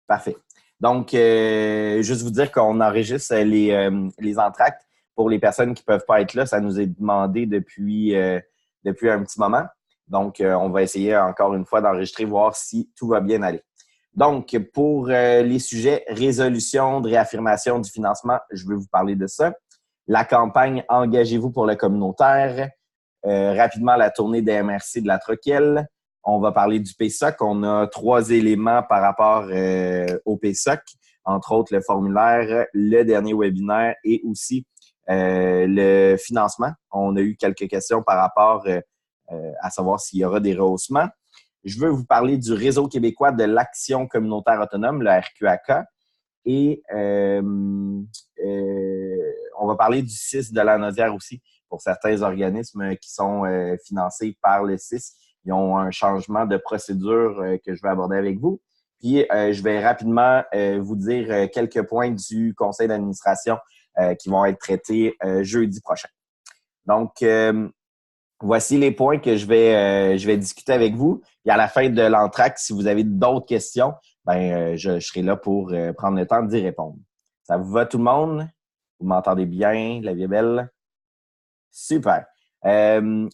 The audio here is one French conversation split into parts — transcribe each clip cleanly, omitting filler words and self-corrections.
Parfait. Donc, juste vous dire qu'on enregistre les entractes pour les personnes qui ne peuvent pas être là. Ça nous est demandé depuis un petit moment. Donc, on va essayer encore une fois d'enregistrer, voir si tout va bien aller. Donc, pour les sujets résolution, de réaffirmation du financement, je vais vous parler de ça. La campagne Engagez-vous pour le communautaire. Rapidement, la tournée des MRC de la Troquelle. On va parler du PSOC. On a 3 éléments par rapport au PSOC, entre autres le formulaire, le dernier webinaire et aussi le financement. On a eu quelques questions par rapport à savoir s'il y aura des rehaussements. Je veux vous parler du Réseau québécois de l'action communautaire autonome, le RQAC. Et on va parler du CIS de la Naudière aussi pour certains organismes qui sont financés par le CIS. Ils ont un changement de procédure que je vais aborder avec vous. Puis, je vais rapidement vous dire quelques points du conseil d'administration qui vont être traités jeudi prochain. Donc, voici les points que je vais discuter avec vous. Et à la fin de l'entracte, si vous avez d'autres questions, je serai là pour prendre le temps d'y répondre. Ça vous va tout le monde? Vous m'entendez bien? La vie est belle? Super.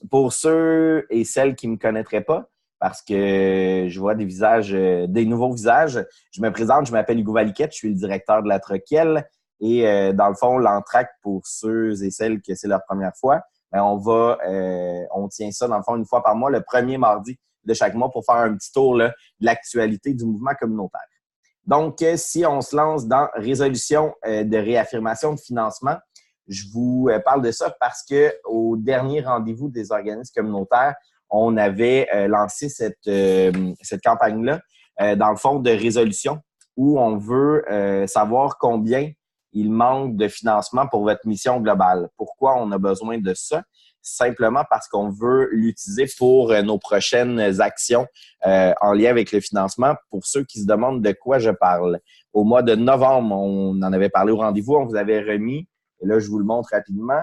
Pour ceux et celles qui ne me connaîtraient pas, parce que je vois des visages, des nouveaux visages, je me présente, je m'appelle Hugo Valiquette, je suis le directeur de la Troquelle. Et dans le fond, l'entracte, pour ceux et celles que c'est leur première fois, on tient ça dans le fond une fois par mois, le premier mardi de chaque mois pour faire un petit tour là, de l'actualité du mouvement communautaire. Donc, si on se lance dans résolution de réaffirmation de financement, je vous parle de ça parce que au dernier rendez-vous des organismes communautaires, on avait lancé cette campagne-là dans le fond de résolution où on veut savoir combien il manque de financement pour votre mission globale. Pourquoi on a besoin de ça? Simplement parce qu'on veut l'utiliser pour nos prochaines actions en lien avec le financement. Pour ceux qui se demandent de quoi je parle, au mois de novembre, on en avait parlé au rendez-vous, on vous avait remis, et là, je vous le montre rapidement,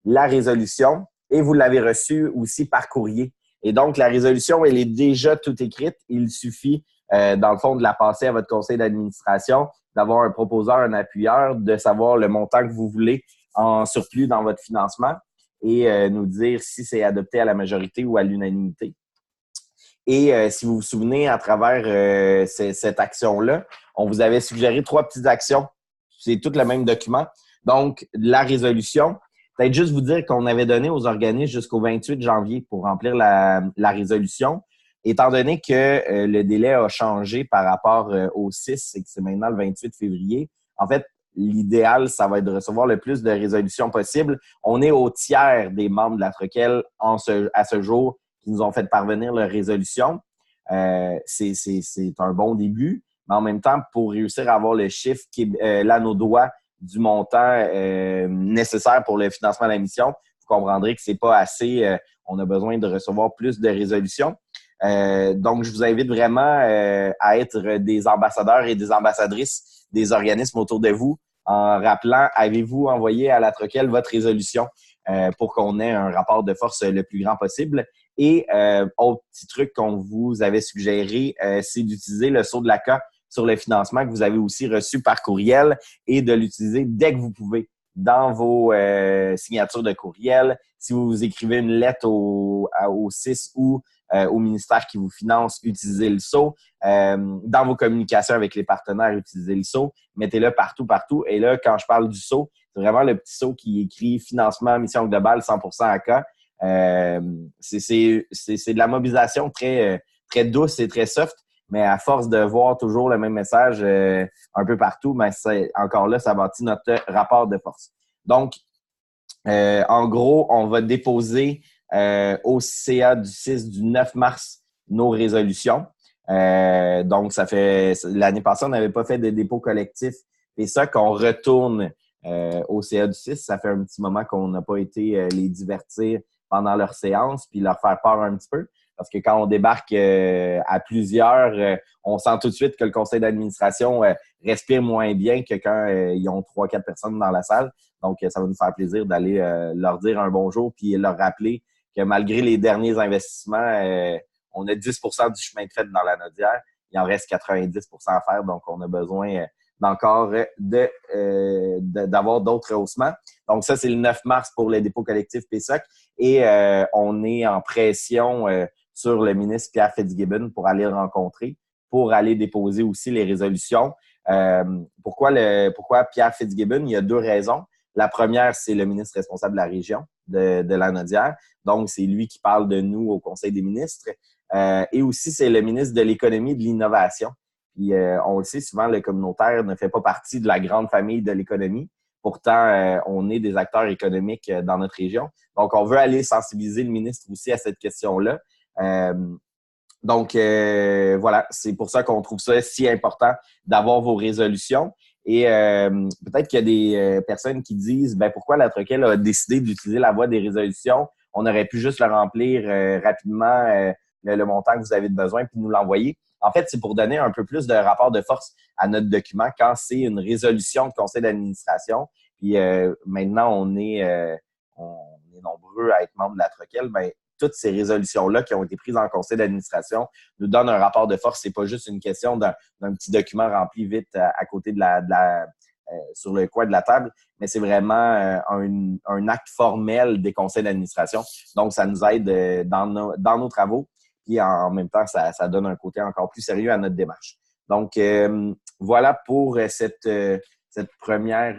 la résolution, et vous l'avez reçue aussi par courrier. Et donc, la résolution, elle est déjà toute écrite. Il suffit, dans le fond, de la passer à votre conseil d'administration, d'avoir un proposeur, un appuyeur, de savoir le montant que vous voulez en surplus dans votre financement et nous dire si c'est adopté à la majorité ou à l'unanimité. Et si vous vous souvenez, à travers cette action-là, on vous avait suggéré 3 petites actions. C'est tout le même document. Donc, la résolution, peut-être juste vous dire qu'on avait donné aux organismes jusqu'au 28 janvier pour remplir la résolution. Étant donné que le délai a changé par rapport au 6 et que c'est maintenant le 28 février, en fait, l'idéal, ça va être de recevoir le plus de résolutions possible. On est au tiers des membres de la Troquelle à ce jour qui nous ont fait parvenir leur résolution. C'est un bon début, mais en même temps, pour réussir à avoir le chiffre qui est là à nos doigts du montant nécessaire pour le financement de la mission, vous comprendrez que c'est pas assez. On a besoin de recevoir plus de résolutions. Donc, je vous invite vraiment à être des ambassadeurs et des ambassadrices des organismes autour de vous en rappelant, avez-vous envoyé à la Troquelle votre résolution pour qu'on ait un rapport de force le plus grand possible. Et autre petit truc qu'on vous avait suggéré, c'est d'utiliser le sceau de l'ACA sur le financement que vous avez aussi reçu par courriel et de l'utiliser dès que vous pouvez dans vos signatures de courriel. Si vous écrivez une lettre au CIS ou au ministère qui vous finance, utilisez le sceau. Dans vos communications avec les partenaires, utilisez le sceau. Mettez-le partout. Et là, quand je parle du sceau, c'est vraiment le petit sceau qui écrit financement, mission globale, 100% AK. C'est de la mobilisation très, très douce et très soft, mais à force de voir toujours le même message un peu partout, mais encore là, ça bâtit notre rapport de force. Donc, en gros, on va déposer au CA du 6 du 9 mars nos résolutions. Donc, ça fait l'année passée, on n'avait pas fait de dépôt collectif. Et ça, qu'on retourne au CA du 6, ça fait un petit moment qu'on n'a pas été les divertir pendant leur séance puis leur faire peur un petit peu. Parce que quand on débarque à plusieurs, on sent tout de suite que le conseil d'administration respire moins bien que quand ils ont 3-4 personnes dans la salle. Donc, ça va nous faire plaisir d'aller leur dire un bonjour puis leur rappeler que malgré les derniers investissements, on a 10% du chemin de fait dans la Naudière il en reste 90% à faire. Donc, on a besoin d'encore d'avoir d'autres haussements. Donc, ça, c'est le 9 mars pour le dépôt collectif PSOC. Et on est en pression sur le ministre Pierre Fitzgibbon pour aller le rencontrer, pour aller déposer aussi les résolutions. Pourquoi Pierre Fitzgibbon? Il y a deux raisons. La première, c'est le ministre responsable de la région de Lanaudière. Donc, c'est lui qui parle de nous au Conseil des ministres. Et aussi, c'est le ministre de l'Économie et de l'Innovation. Puis, on le sait, souvent, le communautaire ne fait pas partie de la grande famille de l'économie. Pourtant, on est des acteurs économiques dans notre région. Donc, on veut aller sensibiliser le ministre aussi à cette question-là. Donc, voilà, c'est pour ça qu'on trouve ça si important d'avoir vos résolutions. Et peut-être qu'il y a des personnes qui disent pourquoi la Troquelle a décidé d'utiliser la voie des résolutions. On aurait pu juste le remplir rapidement, le montant que vous avez besoin, puis nous l'envoyer. En fait, c'est pour donner un peu plus de rapport de force à notre document quand c'est une résolution de conseil d'administration. Puis maintenant, on est nombreux à être membre de la Troquelle. Toutes ces résolutions-là qui ont été prises en conseil d'administration nous donnent un rapport de force. C'est pas juste une question d'un petit document rempli vite à côté sur le coin de la table, mais c'est vraiment un acte formel des conseils d'administration. Donc, ça nous aide dans nos travaux. Puis en même temps, ça donne un côté encore plus sérieux à notre démarche. Donc, voilà pour ce premier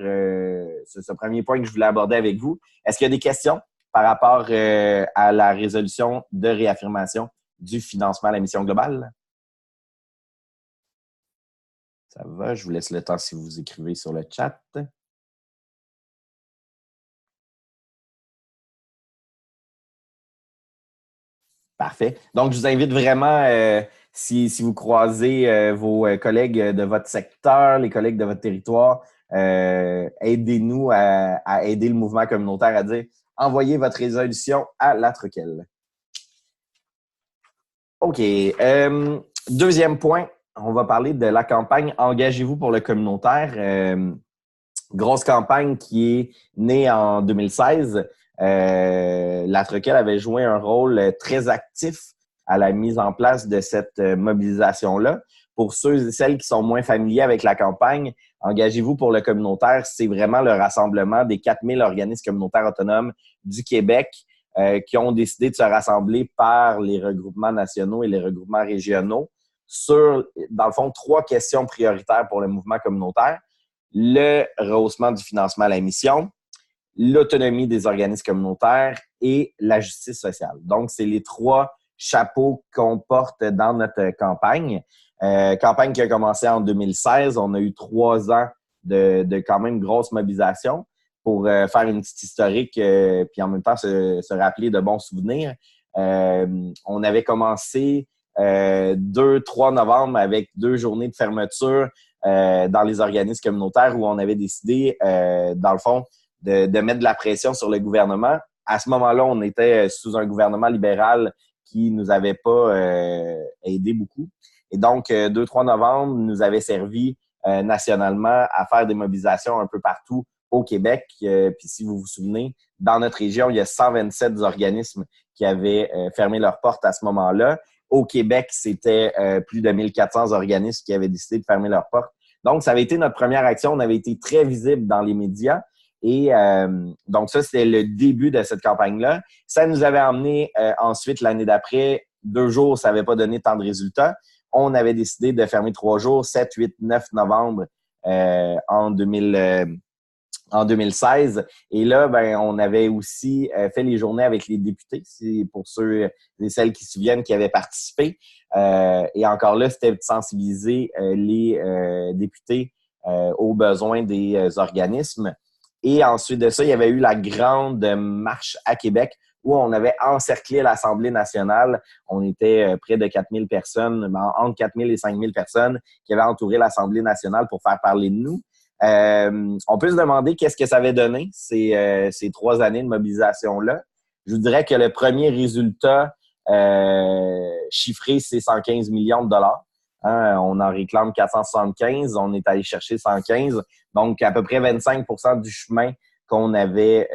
point que je voulais aborder avec vous. Est-ce qu'il y a des questions par rapport à la résolution de réaffirmation du financement à la mission globale? Ça va, je vous laisse le temps si vous écrivez sur le chat. Parfait. Donc, je vous invite vraiment, si vous croisez vos collègues de votre secteur, les collègues de votre territoire, aidez-nous à aider le mouvement communautaire à dire « Envoyez votre résolution à la Troquelle ». OK. Deuxième point, on va parler de la campagne « Engagez-vous pour le communautaire ». Grosse campagne qui est née en 2016. La Troquelle avait joué un rôle très actif à la mise en place de cette mobilisation-là. Pour ceux et celles qui sont moins familiers avec la campagne, Engagez-vous pour le communautaire, c'est vraiment le rassemblement des 4000 organismes communautaires autonomes du Québec qui ont décidé de se rassembler par les regroupements nationaux et les regroupements régionaux sur, dans le fond, 3 questions prioritaires pour le mouvement communautaire. Le rehaussement du financement à la mission, l'autonomie des organismes communautaires et la justice sociale. Donc, c'est les 3 chapeaux qu'on porte dans notre campagne. Campagne qui a commencé en 2016. On a eu 3 ans de quand même grosse mobilisation pour faire une petite historique puis en même temps se rappeler de bons souvenirs. On avait commencé 2-3 novembre avec 2 journées de fermeture dans les organismes communautaires où on avait décidé, dans le fond, de mettre de la pression sur le gouvernement. À ce moment-là, on était sous un gouvernement libéral qui nous avait pas aidé beaucoup. Et donc, 2-3 novembre nous avait servi nationalement à faire des mobilisations un peu partout au Québec. Puis si vous vous souvenez, dans notre région, il y a 127 organismes qui avaient fermé leurs portes à ce moment-là. Au Québec, c'était plus de 1400 organismes qui avaient décidé de fermer leurs portes. Donc, ça avait été notre première action. On avait été très visible dans les médias. Et donc, ça, c'était le début de cette campagne-là. Ça nous avait emmené ensuite, l'année d'après, 2 jours, ça n'avait pas donné tant de résultats. On avait décidé de fermer 3 jours, 7, 8, 9 novembre en 2016. Et là, on avait aussi fait les journées avec les députés. C'est pour ceux et celles qui se souviennent qui avaient participé. Et encore là, c'était de sensibiliser les députés aux besoins des organismes. Et ensuite de ça, il y avait eu la grande marche à Québec où on avait encerclé l'Assemblée nationale. On était près de 4000 personnes, entre 4000 et 5000 personnes qui avaient entouré l'Assemblée nationale pour faire parler de nous. On peut se demander qu'est-ce que ça avait donné, ces 3 années de mobilisation-là. Je vous dirais que le premier résultat chiffré, c'est 115 millions de dollars. On en réclame 475, on est allé chercher 115, donc à peu près 25% du chemin qu'on avait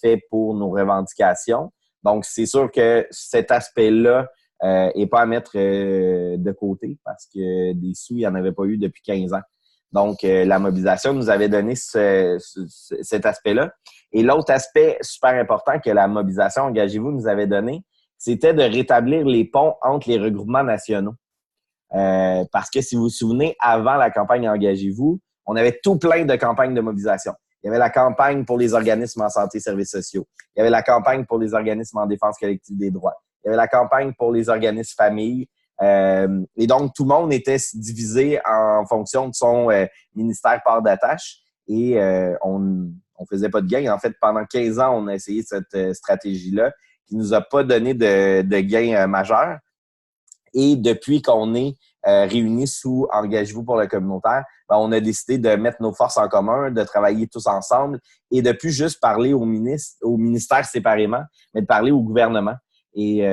fait pour nos revendications. Donc, c'est sûr que cet aspect-là et pas à mettre de côté parce que des sous, il n'y en avait pas eu depuis 15 ans. Donc, la mobilisation nous avait donné cet aspect-là. Et l'autre aspect super important que la mobilisation Engagez-vous nous avait donné, c'était de rétablir les ponts entre les regroupements nationaux. Parce que si vous vous souvenez, avant la campagne Engagez-vous, on avait tout plein de campagnes de mobilisation. Il y avait la campagne pour les organismes en santé et services sociaux. Il y avait la campagne pour les organismes en défense collective des droits. Il y avait la campagne pour les organismes familles. Et donc, tout le monde était divisé en fonction de son ministère part d'attache. Et on faisait pas de gain. En fait, pendant 15 ans, on a essayé cette stratégie-là qui nous a pas donné de gain majeur. Et depuis qu'on est réunis sous Engagez-vous pour le communautaire, ben, on a décidé de mettre nos forces en commun, de travailler tous ensemble et de plus juste parler au ministère séparément, mais de parler au gouvernement. Et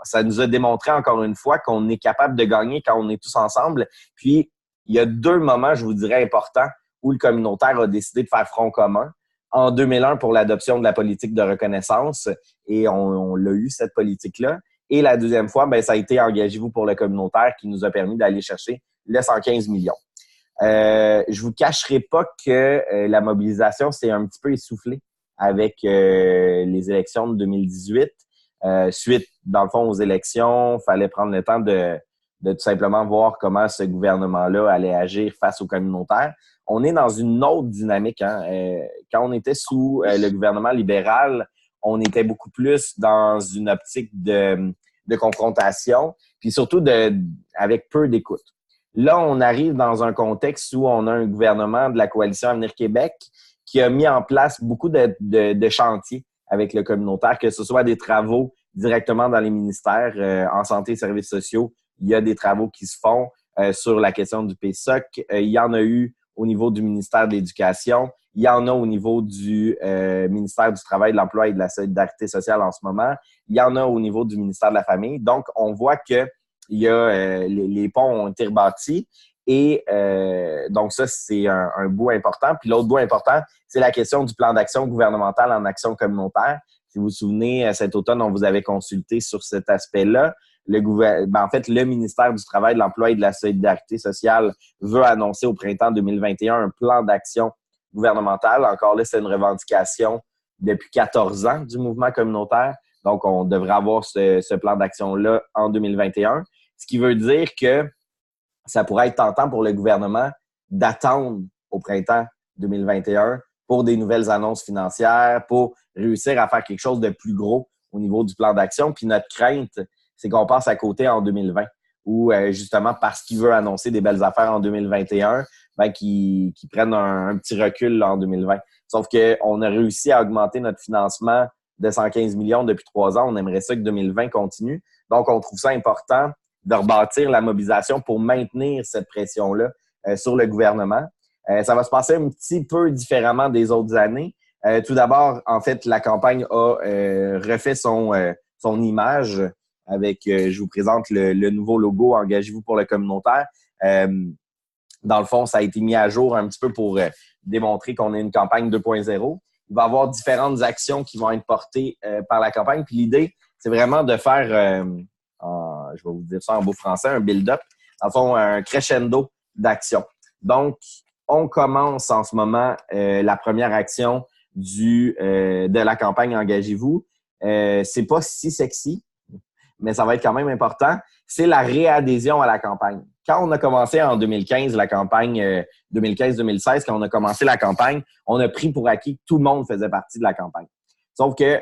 ça nous a démontré encore une fois qu'on est capable de gagner quand on est tous ensemble. Puis, il y a 2 moments, je vous dirais, importants où le communautaire a décidé de faire front commun. En 2001, pour l'adoption de la politique de reconnaissance, et on l'a eu, cette politique-là. Et la deuxième fois, ben, ça a été Engagez-vous pour le communautaire qui nous a permis d'aller chercher le 115 millions. Je vous cacherai pas que la mobilisation s'est un petit peu essoufflée avec les élections de 2018. Suite, dans le fond, aux élections, il fallait prendre le temps de tout simplement voir comment ce gouvernement-là allait agir face aux communautaires. On est dans une autre dynamique. Hein? Quand on était sous le gouvernement libéral, on était beaucoup plus dans une optique de confrontation, puis surtout avec peu d'écoute. Là, on arrive dans un contexte où on a un gouvernement de la coalition Avenir Québec qui a mis en place beaucoup de chantiers avec le communautaire, que ce soit des travaux directement dans les ministères en santé et services sociaux. Il y a des travaux qui se font sur la question du PSOC. Il y en a eu au niveau du ministère de l'Éducation. Il y en a au niveau du ministère du Travail, de l'Emploi et de la Solidarité sociale en ce moment. Il y en a au niveau du ministère de la Famille. Donc, on voit que il y a les ponts ont été rebâtis. Et donc, ça, c'est un bout important. Puis l'autre bout important, c'est la question du plan d'action gouvernemental en action communautaire. Si vous vous souvenez, cet automne, on vous avait consulté sur cet aspect-là. En fait, le ministère du Travail, de l'Emploi et de la Solidarité sociale veut annoncer au printemps 2021 un plan d'action gouvernemental. Encore là, c'est une revendication depuis 14 ans du mouvement communautaire. Donc, on devrait avoir ce plan d'action-là en 2021. Ce qui veut dire que ça pourrait être tentant pour le gouvernement d'attendre au printemps 2021 pour des nouvelles annonces financières, pour réussir à faire quelque chose de plus gros au niveau du plan d'action. Puis notre crainte, c'est qu'on passe à côté en 2020, ou justement parce qu'il veut annoncer des belles affaires en 2021, ben, qu'ils prennent un petit recul là, en 2020. Sauf qu'on a réussi à augmenter notre financement de 115 millions depuis 3 ans. On aimerait ça que 2020 continue. Donc, on trouve ça important de rebâtir la mobilisation pour maintenir cette pression-là sur le gouvernement. Ça va se passer un petit peu différemment des autres années. Tout d'abord, en fait, la campagne a refait son image avec, je vous présente le nouveau logo « Engagez-vous pour le communautaire ». Dans le fond, ça a été mis à jour un petit peu pour démontrer qu'on est une campagne 2.0. Il va y avoir différentes actions qui vont être portées par la campagne. Puis l'idée, c'est vraiment de faire, je vais vous dire ça en beau français, un build-up, dans le fond, un crescendo d'actions. Donc, on commence en ce moment la première action de la campagne Engagez-vous. C'est pas si sexy, mais ça va être quand même important. C'est la réadhésion à la campagne. Quand on a commencé en 2015, la campagne 2015-2016, quand on a commencé la campagne, on a pris pour acquis que tout le monde faisait partie de la campagne. Sauf que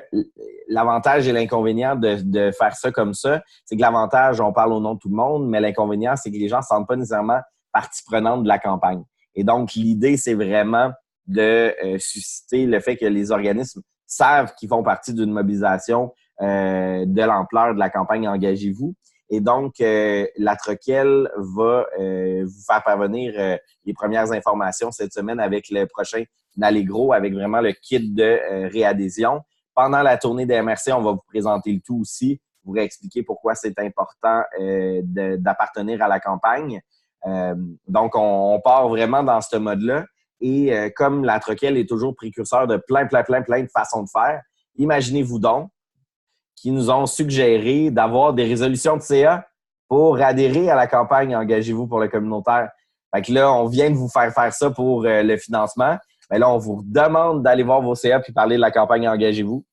l'avantage et l'inconvénient de faire ça comme ça, c'est que l'avantage, on parle au nom de tout le monde, mais l'inconvénient, c'est que les gens ne se sentent pas nécessairement partie prenante de la campagne. Et donc, l'idée, c'est vraiment de susciter le fait que les organismes savent qu'ils font partie d'une mobilisation de l'ampleur de la campagne Engagez-vous. Et donc, la Troquelle va vous faire parvenir les premières informations cette semaine avec le prochain Allegro, avec vraiment le kit de réadhésion. Pendant la tournée des MRC, on va vous présenter le tout aussi, vous réexpliquer pourquoi c'est important d'appartenir à la campagne. Donc, on part vraiment dans ce mode-là. Et comme la Troquelle est toujours précurseur de plein de façons de faire, imaginez-vous donc qui nous ont suggéré d'avoir des résolutions de CA pour adhérer à la campagne Engagez-vous pour le communautaire. Fait que là, on vient de vous faire ça pour le financement. Mais là, on vous demande d'aller voir vos CA puis parler de la campagne Engagez-vous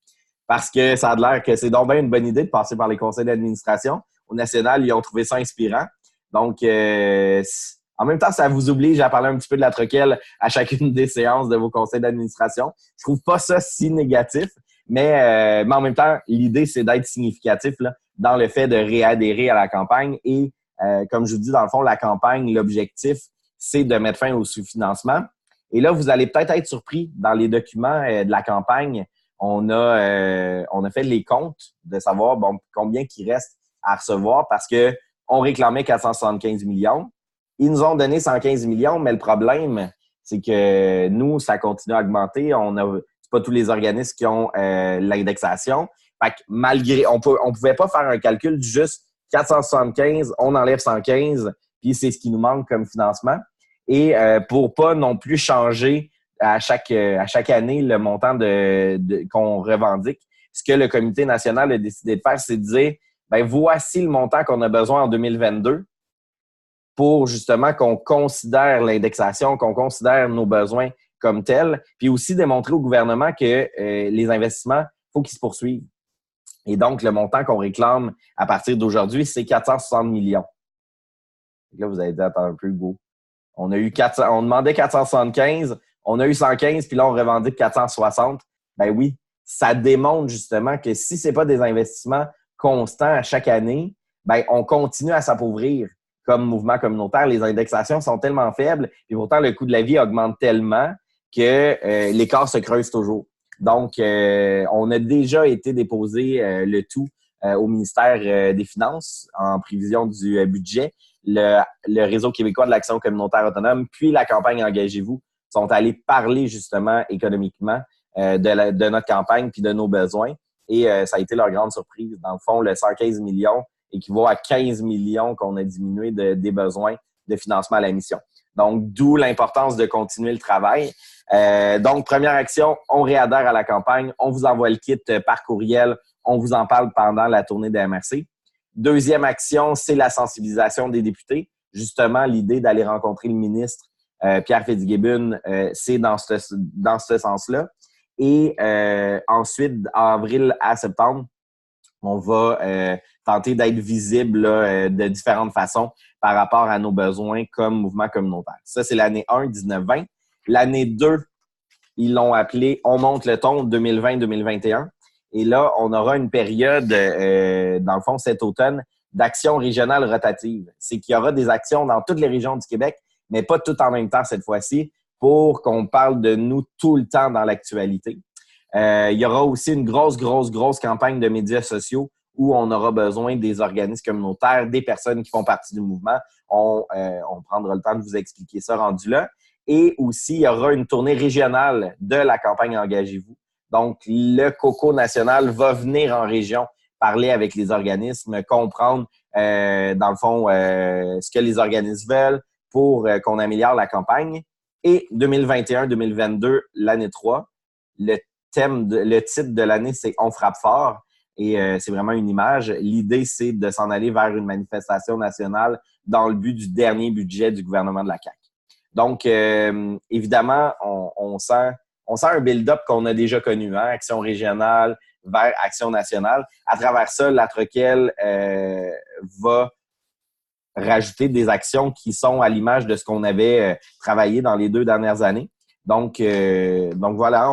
parce que ça a l'air que c'est donc bien une bonne idée de passer par les conseils d'administration. Au national, ils ont trouvé ça inspirant. Donc, en même temps, ça vous oblige à parler un petit peu de la troquelle à chacune des séances de vos conseils d'administration. Je trouve pas ça si négatif, mais en même temps, l'idée, c'est d'être significatif là, dans le fait de réadhérer à la campagne. Et comme je vous dis, dans le fond, la campagne, l'objectif, c'est de mettre fin au sous-financement. Et là, vous allez peut-être être surpris dans les documents de la campagne. On a fait les comptes de savoir combien il reste à recevoir parce que on réclamait 475 millions. Ils nous ont donné 115 millions, mais le problème, c'est que nous, ça continue à augmenter. C'est pas tous les organismes qui ont l'indexation. Fait que malgré, on pouvait pas faire un calcul du juste 475, on enlève 115, puis c'est ce qui nous manque comme financement. Et pour pas non plus changer à chaque année le montant qu'on revendique, ce que le comité national a décidé de faire, c'est de dire voici le montant qu'on a besoin en 2022 pour justement qu'on considère l'indexation, qu'on considère nos besoins comme tels, puis aussi démontrer au gouvernement que les investissements, il faut qu'ils se poursuivent. Et donc, le montant qu'on réclame à partir d'aujourd'hui, c'est 460 millions. Et là, vous avez dit, attends un peu, Hugo. On demandait 475, on a eu 115, puis là, on revendique 460. Ben oui, ça démontre justement que si c'est pas des investissements constants à chaque année, on continue à s'appauvrir comme mouvement communautaire. Les indexations sont tellement faibles, et pourtant, le coût de la vie augmente tellement que l'écart se creuse toujours. Donc, on a déjà été déposé le tout au ministère des Finances en prévision du budget. Le Réseau québécois de l'action communautaire autonome, puis la campagne Engagez-vous sont allés parler justement économiquement de notre campagne puis de nos besoins. Et ça a été leur grande surprise. Dans le fond, le 115 millions équivaut à 15 millions qu'on a diminué des besoins de financement à la mission. Donc, d'où l'importance de continuer le travail. Donc, première action, on réadhère à la campagne, on vous envoie le kit par courriel, on vous en parle pendant la tournée des MRC. Deuxième action, c'est la sensibilisation des députés. Justement, l'idée d'aller rencontrer le ministre Pierre Fitzgibbon, c'est dans ce sens-là. Et ensuite, d'avril à septembre, on va tenter d'être visible là, de différentes façons par rapport à nos besoins comme mouvement communautaire. Ça, c'est l'année 1, 19-20. L'année 2, ils l'ont appelé « On monte le ton 2020-2021 ». Et là, on aura une période, dans le fond, cet automne, d'actions régionales rotatives. C'est qu'il y aura des actions dans toutes les régions du Québec, mais pas toutes en même temps cette fois-ci, pour qu'on parle de nous tout le temps dans l'actualité. Il y aura aussi une grosse campagne de médias sociaux où on aura besoin des organismes communautaires, des personnes qui font partie du mouvement. On prendra le temps de vous expliquer ça rendu là. Et aussi, il y aura une tournée régionale de la campagne Engagez-vous. Donc, le COCO national va venir en région parler avec les organismes, comprendre, dans le fond, ce que les organismes veulent pour qu'on améliore la campagne. Et 2021-2022, l'année 3, le titre de l'année, c'est « On frappe fort ». Et c'est vraiment une image. L'idée, c'est de s'en aller vers une manifestation nationale dans le but du dernier budget du gouvernement de la CAQ. Donc, évidemment, on sent un build-up qu'on a déjà connu, hein? Action régionale vers action nationale. À travers ça, la troquelle va rajouter des actions qui sont à l'image de ce qu'on avait travaillé dans les 2 dernières années. Donc voilà,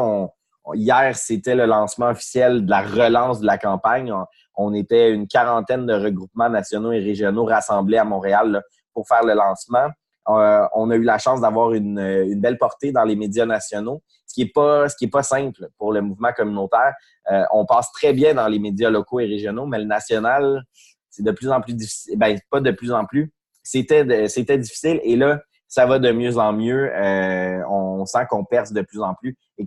hier, c'était le lancement officiel de la relance de la campagne. On était une quarantaine de regroupements nationaux et régionaux rassemblés à Montréal là, pour faire le lancement. On a eu la chance d'avoir une belle portée dans les médias nationaux, ce qui est pas simple pour le mouvement communautaire. On passe très bien dans les médias locaux et régionaux, mais le national, c'est de plus en plus difficile. Ben, pas de plus en plus. C'était difficile et là, ça va de mieux en mieux. On sent qu'on perce de plus en plus et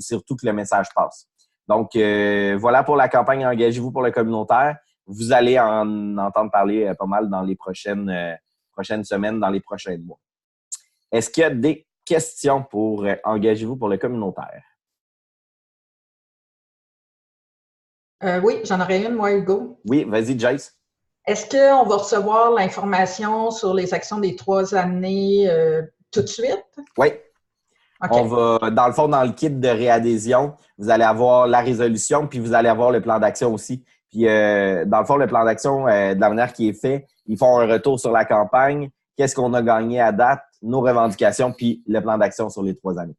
surtout que le message passe. Donc, voilà pour la campagne Engagez-vous pour le communautaire. Vous allez en entendre parler pas mal dans les prochaines semaines, dans les prochains mois. Est-ce qu'il y a des questions pour Engagez-vous pour le communautaire? Oui, j'en aurais une, moi, Hugo. Oui, vas-y, Jace. Est-ce qu'on va recevoir l'information sur les actions des 3 années tout de suite? Oui, on OK. va, dans le fond, dans le kit de réadhésion, vous allez avoir la résolution, puis vous allez avoir le plan d'action aussi. Puis, dans le fond, le plan d'action, de la manière qui est fait, ils font un retour sur la campagne, qu'est-ce qu'on a gagné à date, nos revendications, puis le plan d'action sur les 3 années.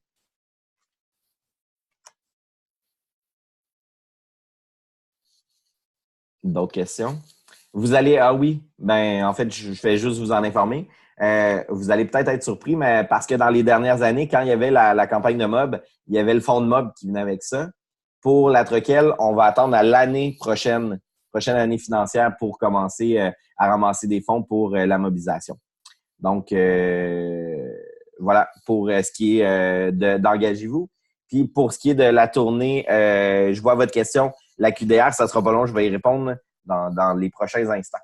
D'autres questions? Vous allez, ah oui, ben en fait, je vais juste vous en informer. Vous allez peut-être être surpris, mais parce que dans les dernières années, quand il y avait la campagne de Mob, il y avait le fonds de Mob qui venait avec ça. Pour la Troquelle, on va attendre à l'année prochaine année financière pour commencer à ramasser des fonds pour la mobilisation. Donc, voilà pour ce qui est d'engagez-vous. Puis pour ce qui est de la tournée, je vois votre question. La QDR, ça sera pas long, je vais y répondre dans les prochains instants.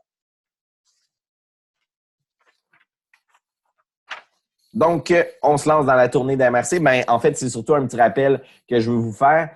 Donc, on se lance dans la tournée d'MRC. Ben, en fait, c'est surtout un petit rappel que je veux vous faire.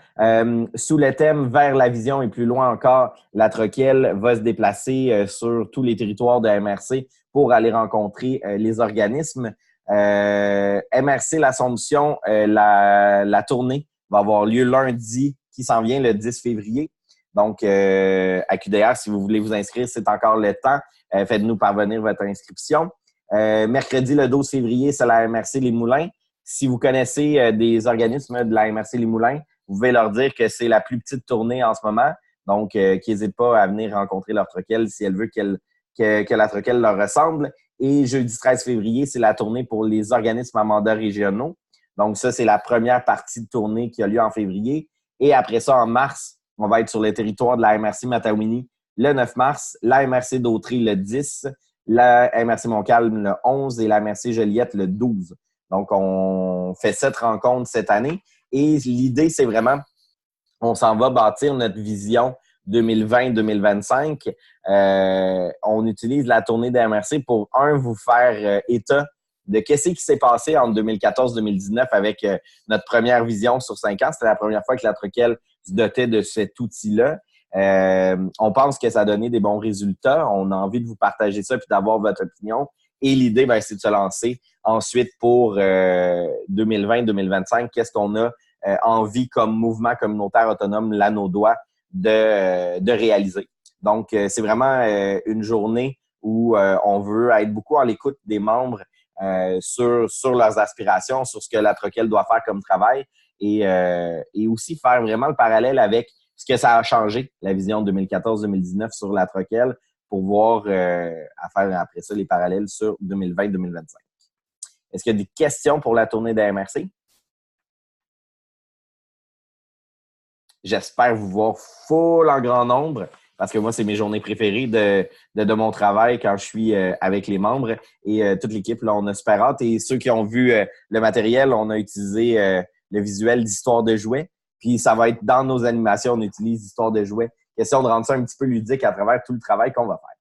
Sous le thème Vers la vision et plus loin encore, la Troquelle va se déplacer sur tous les territoires de MRC pour aller rencontrer les organismes. MRC l'Assomption, la tournée va avoir lieu lundi qui s'en vient le 10 février. Donc, à QDR, si vous voulez vous inscrire, c'est encore le temps. Faites-nous parvenir votre inscription. Mercredi, le 12 février, c'est la MRC Les Moulins. Si vous connaissez des organismes de la MRC Les Moulins, vous pouvez leur dire que c'est la plus petite tournée en ce moment. Donc, qu'ils n'hésitent pas à venir rencontrer leur troquelle si elle veut que la troquelle leur ressemble. Et jeudi 13 février, c'est la tournée pour les organismes à mandat régionaux. Donc, ça, c'est la première partie de tournée qui a lieu en février. Et après ça, en mars, on va être sur le territoire de la MRC Matawini le 9 mars, la MRC d'Autry le 10, la MRC Montcalm le 11 et la MRC Joliette le 12. Donc, on fait 7 rencontres cette année. Et l'idée, c'est vraiment, on s'en va bâtir notre vision 2020-2025. On utilise la tournée de MRC pour, vous faire état de qu'est-ce qui s'est passé en 2014-2019 avec notre première vision sur 5 ans. C'était la première fois que la Troquelle se dotait de cet outil-là. On pense que ça a donné des bons résultats. On a envie de vous partager ça puis d'avoir votre opinion. Et l'idée, ben, c'est de se lancer ensuite pour 2020-2025. Qu'est-ce qu'on a envie comme mouvement communautaire autonome Lanaudois de réaliser. Donc, c'est vraiment une journée où on veut être beaucoup à l'écoute des membres sur leurs aspirations, sur ce que la Troquelle doit faire comme travail et aussi faire vraiment le parallèle avec ce que ça a changé, la vision 2014-2019 sur la Troquelle, pour voir à faire après ça les parallèles sur 2020-2025. Est-ce qu'il y a des questions pour la tournée de la MRC? J'espère vous voir full en grand nombre parce que moi, c'est mes journées préférées de mon travail quand je suis avec les membres et toute l'équipe, là, on a super hâte. Et ceux qui ont vu le matériel, on a utilisé le visuel d'Histoire de jouets. Puis ça va être dans nos animations, on utilise Histoire de jouets. Question de rendre ça un petit peu ludique à travers tout le travail qu'on va faire.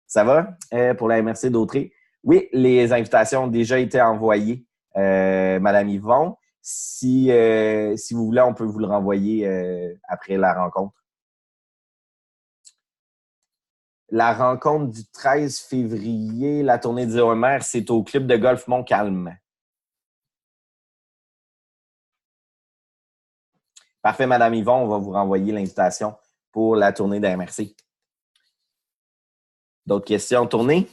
Ça va pour la MRC d'Autry? Oui, les invitations ont déjà été envoyées, Madame Yvon. Si vous voulez, on peut vous le renvoyer après la rencontre. La rencontre du 13 février, la tournée du OMR, c'est au club de golf Montcalm. Parfait, Madame Yvon, on va vous renvoyer l'invitation pour la tournée de la MRC. D'autres questions? Tournée?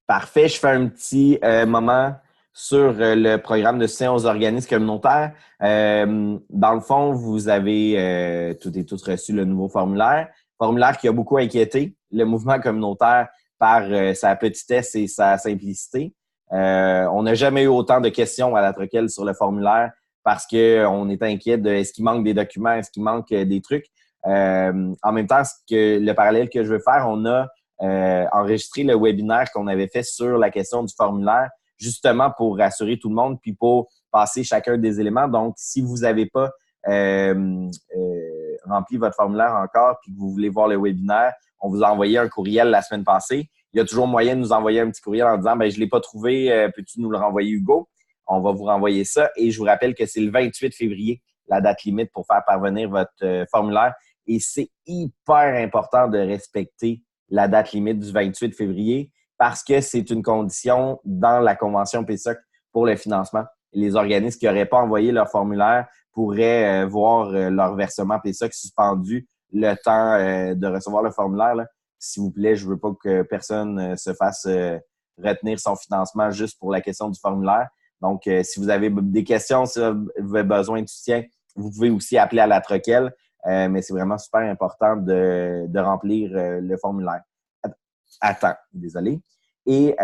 Parfait, je fais un petit moment sur le programme de soutien aux organismes communautaires. Dans le fond, vous avez toutes et tous reçu le nouveau formulaire. Formulaire qui a beaucoup inquiété le mouvement communautaire par sa petitesse et sa simplicité. On n'a jamais eu autant de questions à la Troquelle sur le formulaire parce qu'on est inquiet de est-ce qu'il manque des documents, est-ce qu'il manque des trucs. En même temps, le parallèle que je veux faire, on a enregistré le webinaire qu'on avait fait sur la question du formulaire, justement pour rassurer tout le monde puis pour passer chacun des éléments. Donc, si vous n'avez pas rempli votre formulaire encore puis que vous voulez voir le webinaire, on vous a envoyé un courriel la semaine passée. Il y a toujours moyen de nous envoyer un petit courriel en disant « je ne l'ai pas trouvé, peux-tu nous le renvoyer, Hugo? » On va vous renvoyer ça. Et je vous rappelle que c'est le 28 février la date limite pour faire parvenir votre formulaire. Et c'est hyper important de respecter la date limite du 28 février parce que c'est une condition dans la convention PSOC pour le financement. Les organismes qui n'auraient pas envoyé leur formulaire pourraient voir leur versement PSOC suspendu le temps de recevoir le formulaire. Là. S'il vous plaît, je veux pas que personne se fasse retenir son financement juste pour la question du formulaire. Donc, si vous avez des questions, si vous avez besoin de soutien, vous pouvez aussi appeler à la Troquelle. Mais c'est vraiment super important de remplir le formulaire. Attends, désolé. Et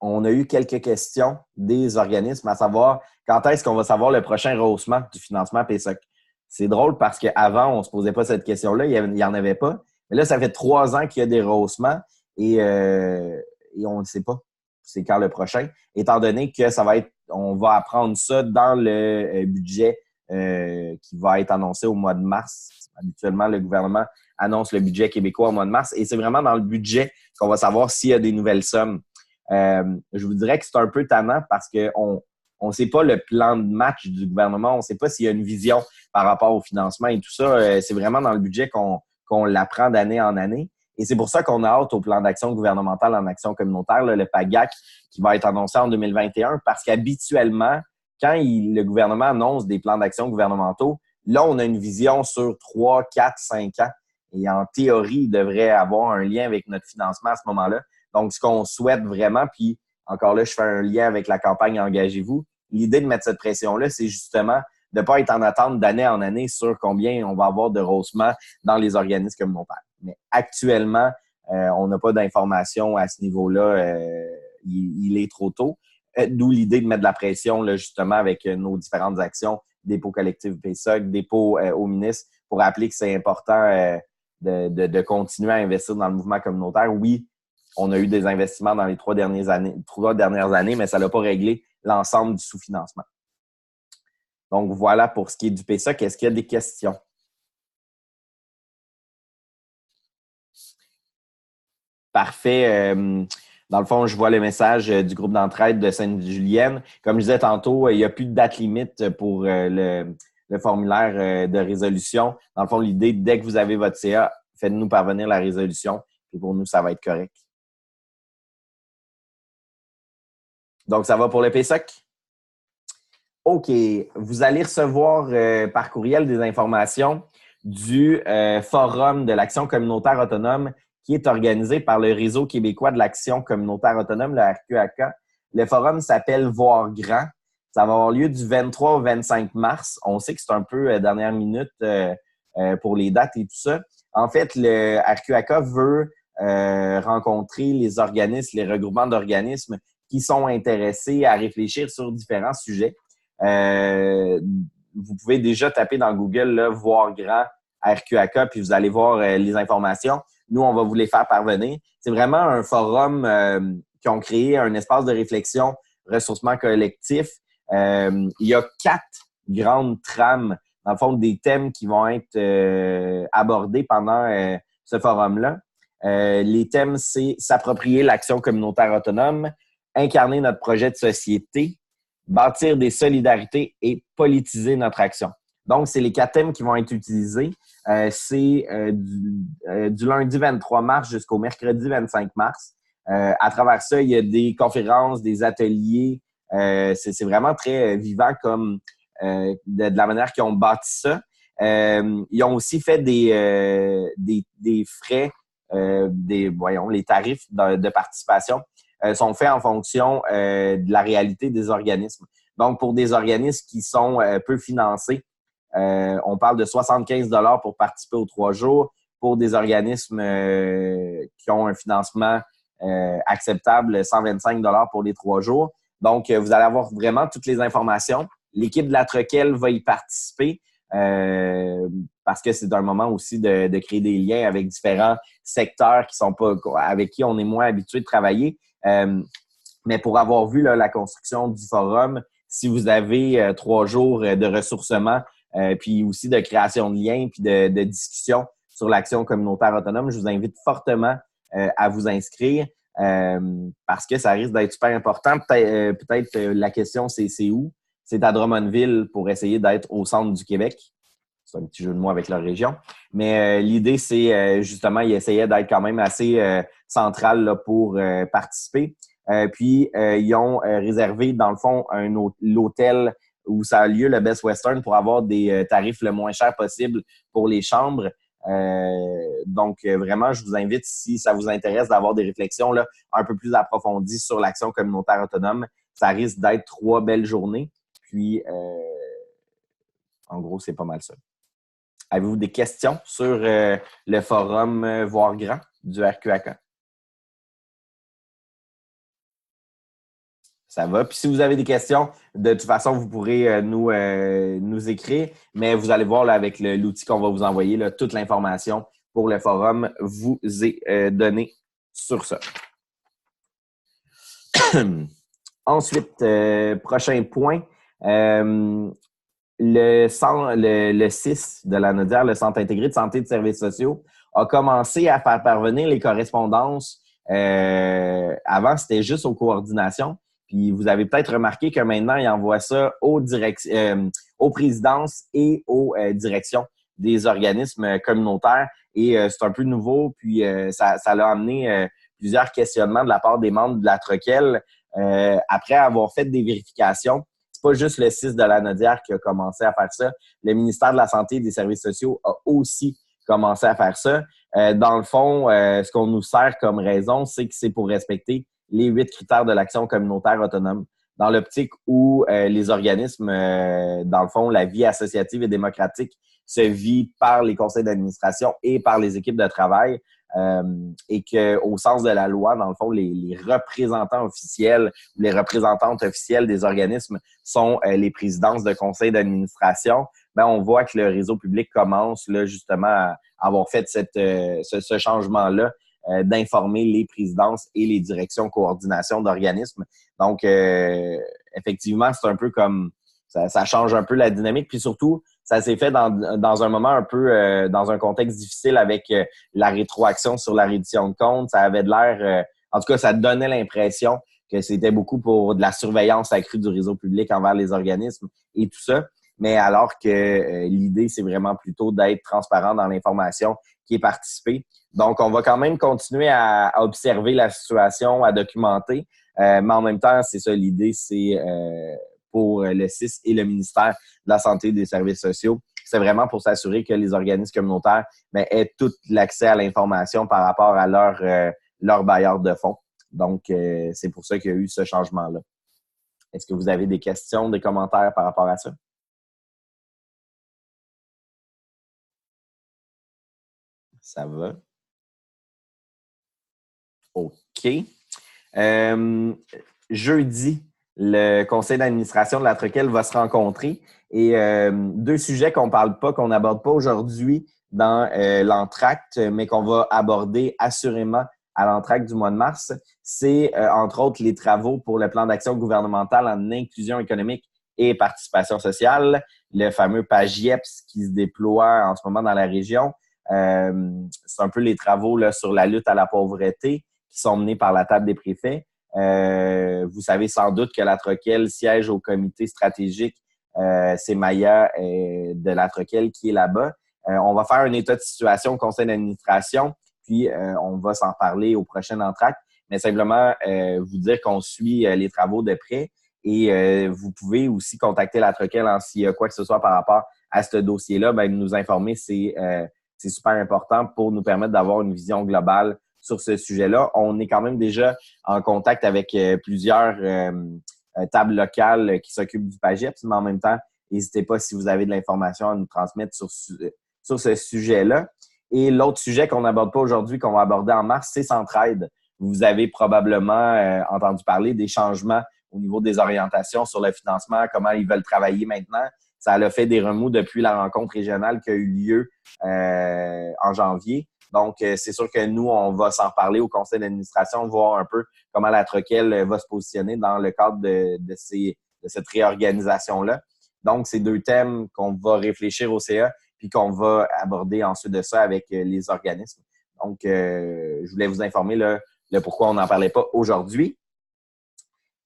on a eu quelques questions des organismes à savoir quand est-ce qu'on va savoir le prochain rehaussement du financement PSOC. C'est drôle parce qu'avant, on ne se posait pas cette question-là, il n'y en avait pas. Mais là, ça fait 3 ans qu'il y a des rehaussements et on ne sait pas c'est quand le prochain, étant donné que on va apprendre ça dans le budget qui va être annoncé au mois de mars. Habituellement, le gouvernement annonce le budget québécois au mois de mars et c'est vraiment dans le budget qu'on va savoir s'il y a des nouvelles sommes. Je vous dirais que c'est un peu tannant parce qu'on ne sait pas le plan de match du gouvernement, on ne sait pas s'il y a une vision par rapport au financement et tout ça. C'est vraiment dans le budget qu'on l'apprend d'année en année. Et c'est pour ça qu'on a hâte au plan d'action gouvernementale en action communautaire, là, le PAGAC, qui va être annoncé en 2021, parce qu'habituellement, quand le gouvernement annonce des plans d'action gouvernementaux, là, on a une vision sur 3, 4, 5 ans. Et en théorie, il devrait avoir un lien avec notre financement à ce moment-là. Donc, ce qu'on souhaite vraiment, puis encore là, je fais un lien avec la campagne Engagez-vous. L'idée de mettre cette pression-là, c'est justement de ne pas être en attente d'année en année sur combien on va avoir de rehaussement dans les organismes communautaires. Mais actuellement, on n'a pas d'informations à ce niveau-là. Il est trop tôt. D'où l'idée de mettre de la pression, là, justement, avec nos différentes actions, dépôt collectif PSOC, dépôt au ministre, pour rappeler que c'est important de continuer à investir dans le mouvement communautaire. Oui, on a eu des investissements dans les 3 dernières années, mais ça n'a pas réglé l'ensemble du sous-financement. Donc, voilà pour ce qui est du PSOC. Est-ce qu'il y a des questions? Parfait. Dans le fond, je vois le message du groupe d'entraide de Sainte-Julienne. Comme je disais tantôt, il n'y a plus de date limite pour le formulaire de résolution. Dans le fond, l'idée, dès que vous avez votre CA, faites-nous parvenir la résolution. Et pour nous, ça va être correct. Donc, ça va pour le PSOC? OK. Vous allez recevoir par courriel des informations du Forum de l'Action communautaire autonome qui est organisé par le Réseau québécois de l'Action communautaire autonome, le RQAK. Le forum s'appelle Voir grand. Ça va avoir lieu du 23 au 25 mars. On sait que c'est un peu dernière minute pour les dates et tout ça. En fait, le RQAK veut rencontrer les organismes, les regroupements d'organismes qui sont intéressés à réfléchir sur différents sujets. Vous pouvez déjà taper dans Google là, Voir grand RQAK, puis vous allez voir les informations. Nous, on va vous les faire parvenir. C'est vraiment un forum qui ont créé un espace de réflexion, ressourcement collectif. Il y a 4 grandes trames, dans le fond, des thèmes qui vont être abordés pendant ce forum-là. Les thèmes, c'est s'approprier l'action communautaire autonome, incarner notre projet de société, bâtir des solidarités et politiser notre action. Donc, c'est les 4 thèmes qui vont être utilisés. C'est du lundi 23 mars jusqu'au mercredi 25 mars. À travers ça, il y a des conférences, des ateliers. C'est vraiment très vivant comme de la manière qu'ils ont bâti ça. Ils ont aussi fait des frais, les tarifs de participation sont faits en fonction de la réalité des organismes. Donc, pour des organismes qui sont peu financés, on parle de 75 $ pour participer aux 3 jours. Pour des organismes qui ont un financement acceptable, 125 $ pour les 3 jours. Donc, vous allez avoir vraiment toutes les informations. L'équipe de la Troquelle va y participer parce que c'est un moment aussi de créer des liens avec différents secteurs qui sont pas avec qui on est moins habitué de travailler. Mais pour avoir vu là, la construction du forum, si vous avez 3 jours de ressourcement, puis aussi de création de liens, puis de discussion sur l'action communautaire autonome, je vous invite fortement à vous inscrire parce que ça risque d'être super important. Peut-être la question, c'est où? c'est à Drummondville pour essayer d'être au centre du Québec. C'est un petit jeu de mots avec leur région. Mais l'idée, c'est justement, ils essayaient d'être quand même assez central là, pour participer. Puis, ils ont réservé, dans le fond, l'hôtel où ça a lieu, le Best Western, pour avoir des tarifs le moins chers possible pour les chambres. Donc, vraiment, je vous invite, si ça vous intéresse, d'avoir des réflexions là, un peu plus approfondies sur l'action communautaire autonome. Ça risque d'être 3 belles journées. Puis, en gros, c'est pas mal ça. Avez-vous des questions sur le forum Voir Grand du RQAC? Ça va. Puis si vous avez des questions, de toute façon, vous pourrez nous écrire, mais vous allez voir là, avec l'outil qu'on va vous envoyer, là, toute l'information pour le forum vous est donnée sur ça. Ensuite, prochain point. Le CIS de la Naudière, le Centre intégré de santé et de services sociaux, a commencé à faire parvenir les correspondances. Avant, c'était juste aux coordinations. Puis vous avez peut-être remarqué que maintenant, ils envoient ça aux présidences et aux directions des organismes communautaires. Et c'est un peu nouveau. Puis ça l'a amené plusieurs questionnements de la part des membres de la Troquelle. Après avoir fait des vérifications, c'est pas juste le CIS de la Naudière qui a commencé à faire ça. Le ministère de la Santé et des Services sociaux a aussi commencé à faire ça. Dans le fond, ce qu'on nous sert comme raison, c'est que c'est pour respecter les 8 critères de l'action communautaire autonome. Dans l'optique où les organismes, dans le fond, la vie associative et démocratique se vit par les conseils d'administration et par les équipes de travail. Et qu'au sens de la loi, dans le fond, les représentants officiels ou les représentantes officielles des organismes sont les présidences de conseils d'administration. Ben, on voit que le réseau public commence là, justement à avoir fait ce changement-là d'informer les présidences et les directions coordination d'organismes. Donc, effectivement, c'est un peu comme ça change un peu la dynamique. Puis surtout, ça s'est fait dans un moment un peu dans un contexte difficile avec la rétroaction sur la reddition de comptes. Ça avait de l'air, en tout cas, ça donnait l'impression que c'était beaucoup pour de la surveillance accrue du réseau public envers les organismes et tout ça. Mais alors que l'idée, c'est vraiment plutôt d'être transparent dans l'information qui est participée. Donc, on va quand même continuer à observer la situation, à documenter. Mais en même temps, c'est ça, l'idée, c'est pour le CIS et le ministère de la Santé et des Services sociaux. C'est vraiment pour s'assurer que les organismes communautaires aient tout l'accès à l'information par rapport à leur bailleur de fonds. Donc, c'est pour ça qu'il y a eu ce changement-là. Est-ce que vous avez des questions, des commentaires par rapport à ça? Ça va. OK. Jeudi, le conseil d'administration de la Troquelle va se rencontrer et 2 sujets qu'on parle pas, qu'on n'aborde pas aujourd'hui dans l'entracte, mais qu'on va aborder assurément à l'entracte du mois de mars, c'est entre autres les travaux pour le plan d'action gouvernemental en inclusion économique et participation sociale, le fameux PAGIEPS qui se déploie en ce moment dans la région. C'est un peu les travaux là, sur la lutte à la pauvreté qui sont menés par la table des préfets. Vous savez sans doute que la Troquelle siège au comité stratégique. C'est Maya de la Troquelle qui est là-bas. On va faire un état de situation au conseil d'administration, puis on va s'en parler au prochain entracte. Mais simplement vous dire qu'on suit les travaux de près et vous pouvez aussi contacter la Troquelle s'il y a quoi que ce soit par rapport à ce dossier-là. Ben, nous informer, c'est super important pour nous permettre d'avoir une vision globale sur ce sujet-là. On est quand même déjà en contact avec plusieurs tables locales qui s'occupent du PAGIEPS, mais en même temps, n'hésitez pas si vous avez de l'information à nous transmettre sur ce sujet-là. Et l'autre sujet qu'on n'aborde pas aujourd'hui, qu'on va aborder en mars, c'est Centraide. Vous avez probablement entendu parler des changements au niveau des orientations sur le financement, comment ils veulent travailler maintenant. Ça a fait des remous depuis la rencontre régionale qui a eu lieu en janvier. Donc, c'est sûr que nous, on va s'en reparler au conseil d'administration, voir un peu comment la Troquelle va se positionner dans le cadre de cette réorganisation-là. Donc, c'est 2 thèmes qu'on va réfléchir au CA puis qu'on va aborder ensuite de ça avec les organismes. Donc, je voulais vous informer le pourquoi on n'en parlait pas aujourd'hui.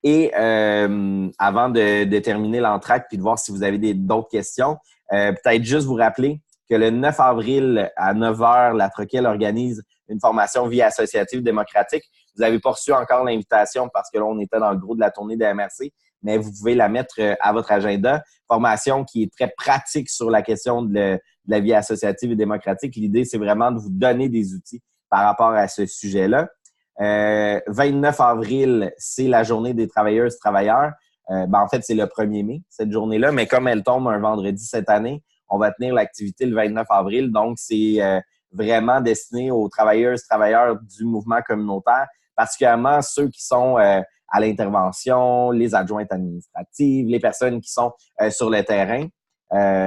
Et avant de terminer l'entracte puis de voir si vous avez d'autres questions, peut-être juste vous rappeler que le 9 avril à 9 h, la Troquelle organise une formation vie associative démocratique. Vous n'avez pas reçu encore l'invitation parce que là, on était dans le gros de la tournée de MRC, mais vous pouvez la mettre à votre agenda. Formation qui est très pratique sur la question de la vie associative et démocratique. L'idée, c'est vraiment de vous donner des outils par rapport à ce sujet-là. 29 avril, c'est la journée des travailleuses et travailleurs. En fait, c'est le 1er mai, cette journée-là, mais comme elle tombe un vendredi cette année, on va tenir l'activité le 29 avril. Donc, c'est vraiment destiné aux travailleuses et travailleurs du mouvement communautaire, particulièrement ceux qui sont à l'intervention, les adjointes administratives, les personnes qui sont sur le terrain.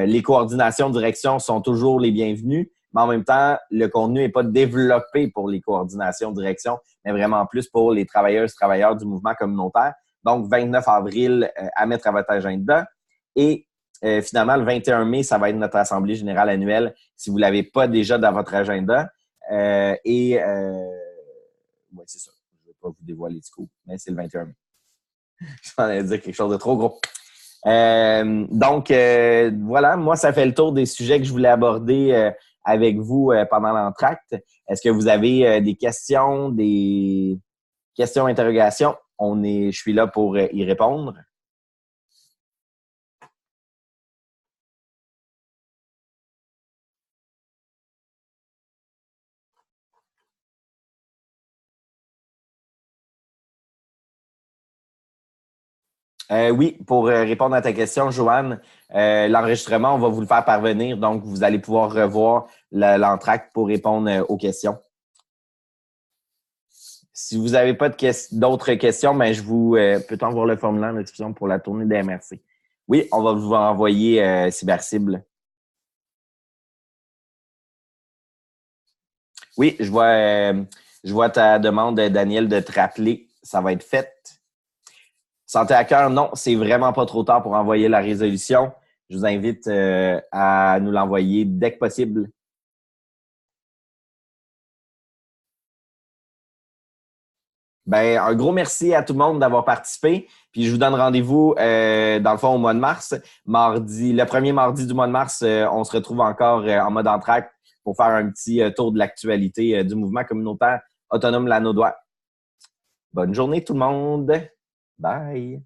Les coordinations de direction sont toujours les bienvenues, mais en même temps, le contenu n'est pas développé pour les coordinations de direction, mais vraiment plus pour les travailleuses et travailleurs du mouvement communautaire. Donc, 29 avril à mettre à votre agenda. Et finalement, le 21 mai, ça va être notre assemblée générale annuelle si vous ne l'avez pas déjà dans votre agenda. Ouais, c'est ça. Je ne vais pas vous dévoiler du coup, mais c'est le 21 mai. Je m'en allais dire quelque chose de trop gros. Donc, voilà, moi, ça fait le tour des sujets que je voulais aborder avec vous pendant l'entracte. Est-ce que vous avez des questions, interrogations? Je suis là pour y répondre. Oui, pour répondre à ta question, Joanne, l'enregistrement, on va vous le faire parvenir. Donc, vous allez pouvoir revoir l'entracte pour répondre aux questions. Si vous n'avez pas d'autres questions, ben, je vous peut-on voir le formulaire de diffusion pour la tournée des MRC? Oui, on va vous envoyer Cybercible. Oui, je vois ta demande, Daniel, de te rappeler. Ça va être fait. Santé à cœur, non, c'est vraiment pas trop tard pour envoyer la résolution. Je vous invite à nous l'envoyer dès que possible. Ben, un gros merci à tout le monde d'avoir participé. Puis je vous donne rendez-vous dans le fond au mois de mars. Le premier mardi du mois de mars, on se retrouve encore en mode entracte pour faire un petit tour de l'actualité du mouvement communautaire autonome Lanaudois. Bonne journée tout le monde. Bye.